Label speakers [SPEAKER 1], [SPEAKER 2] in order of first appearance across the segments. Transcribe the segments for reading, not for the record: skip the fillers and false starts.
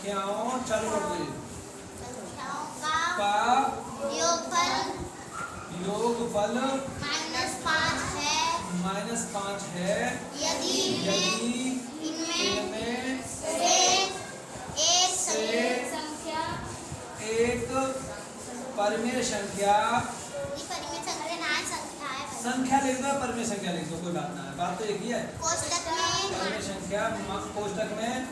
[SPEAKER 1] संख्याओं चालू कर दो का योगफल -5 है यदि इनमें से एक परिमेय संख्या लिख दो, परिमेय संख्या लिख दो, कोई बात ना है, बात तो एक ही है। परिमेय संख्या कोष्टक में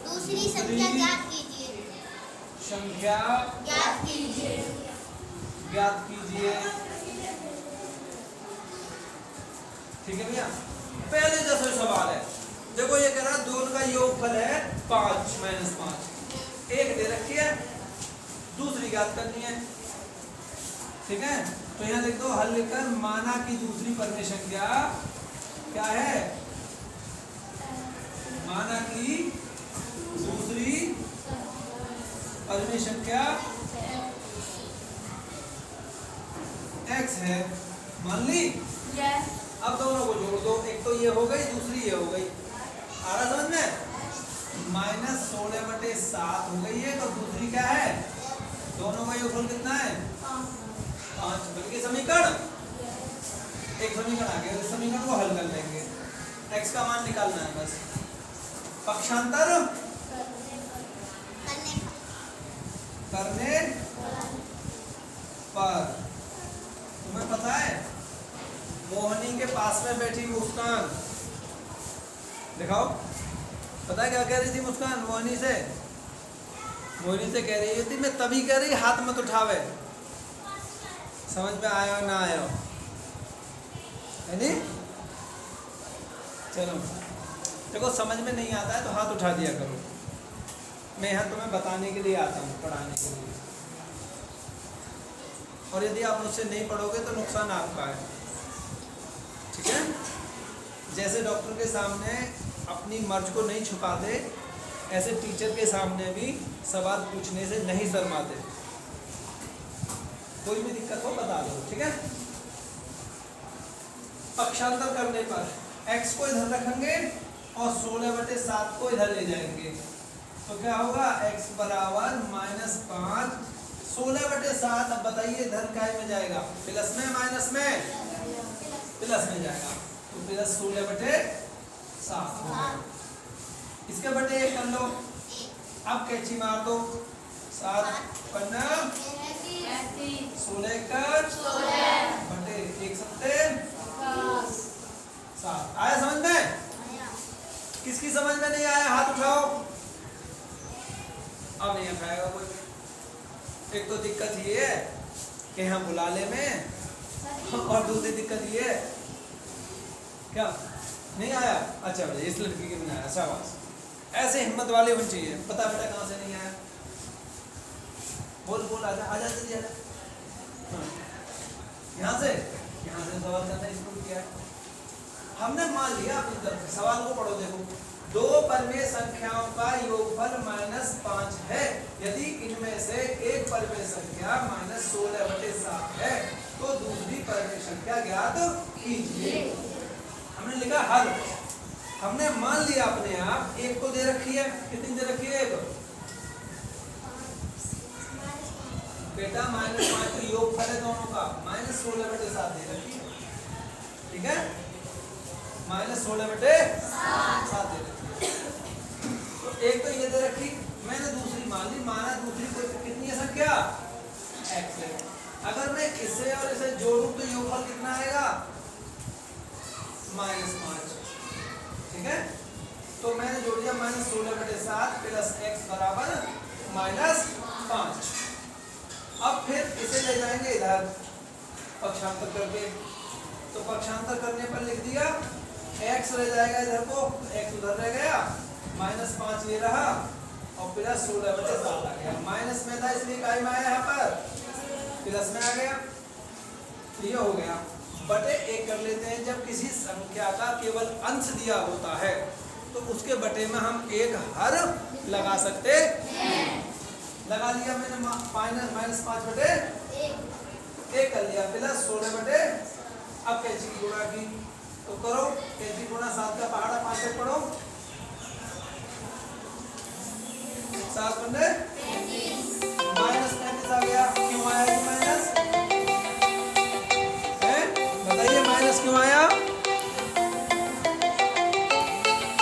[SPEAKER 2] दूसरी संख्या
[SPEAKER 1] ज्ञात कीजिए। ठीक है भैया, पहले जैसा सवाल है, देखो ये कह रहा है दोनों का योगफल है 5 -5, एक दे रखी है, दूसरी ज्ञात करनी है। ठीक है, तो यहाँ लिख दो, हल लिखकर माना कि दूसरी परिमेय संख्या क्या है, माना कि दूसरी परिमेय संख्या x है, मान ली। अब दोनों को जोड़ दो, एक तो ये हो गई, दूसरी ये हो गई, आ रहा समझ में? -16/7 हो गई है, तो दूसरी क्या है, दोनों का योगफल कितना है 5, बल्कि समीकरण एक समीकरण आ गया, उस समीकरण को हल कर लेंगे, x का मान निकालना है बस। पक्षांतर करने पर तुम्हें पता है मोहनी के पास में बैठी मुस्कान, दिखाओ, पता है क्या कह रही थी मुस्कान मोहनी से कह रही थी, मैं तभी कह रही हाथ मत उठावे, समझ में आया ना आया है नहीं? चलो देखो, समझ में नहीं आता है तो हाथ उठा दिया करो, मैं यहाँ तुम्हें बताने के लिए आता हूँ, पढ़ाने के लिए, और यदि आप मुझसे नहीं पढ़ोगे तो नुकसान आपका है। ठीक है, जैसे डॉक्टर के सामने अपनी मर्ज को नहीं छुपाते, ऐसे टीचर के सामने भी सवाल पूछने से नहीं शर्माते। कोई भी दिक्कत हो बता दो। ठीक है, पक्षांतर करने पर x को इधर रखेंगे और 16/7 को इधर ले जाएंगे, तो क्या होगा, x बराबर -5 16/7। अब बताइए इधर काय में जाएगा, प्लस में माइनस में, प्लस में जाएगा, तो प्लस 16/7 हो गया। इसके बटे 1 कर लो, अब कैची मार दो, 7 पन्ना 16 कर बटे 1 7 7। आया समझ में? किसकी समझ में नहीं आया हाथ उठाओ। अब नहीं उठाएगा कोई। एक तो दिक्कत ये है कि यहाँ बुलाले में, और दूसरी दिक्कत ये है, क्या नहीं आया? अच्छा बेटा, इस लड़की की नहीं आया, शाबाश, ऐसे हिम्मत वाले होने चाहिए। पता बेटा कहाँ से नहीं आया, बोल बोल, आजा आजा जल्दी आजा। यहाँ से सवाल करना स्कूल किया है हमने, मान लिया अपनी तरफ से। सवाल को पढ़ो, देखो, दो परिमेय संख्याओं का योगफल -5 है यदि इनमें से एक परिमेय संख्या -16/7 है, तो दूसरी परिमेय संख्या ज्ञात कीजिए। हमने लिखा हल, हमने मान लिया अपने आप, एक को दे रखी है, कितनी दे रखी है, एक बेटा -5 तो योगफल है दोनों का, -16/7 दे रखी है। ठीक है, -16/7 दे रखी है, तो एक तो ये दे रखी, मैंने दूसरी मान ली, माना दूसरी को कितनी है संख्या x है। अगर मैं इसे और इसे जोड़ूं तो योगफल कितना आएगा, -5। ठीक है, तो मैंने जोड़ दिया -16/7 प्लस x बराबर -5। अब फिर इसे ले जाएंगे इधर पक्षांतर करके, तो पक्षांतर करने पर लिख दिया x रह जाएगा इधर को, x उधर रह गया, -5 ये रहा और प्लस 16/7 आ गया। माइनस में था इसलिए काय में आया, यहाँ पर प्लस में आ गया, तो ये हो गया। बटे 1 कर लेते हैं, जब किसी संख्या का केवल अंश दिया होता है तो उसके बटे में हम एक हर लगा सकते हैं। लगा लिया मैंने, -5/1 कर लिया, प्लस 16/7 अब कैंची की गुणा की तो करो, कैंची गुणा 7 का पहाड़ा 5 तक पढ़ो।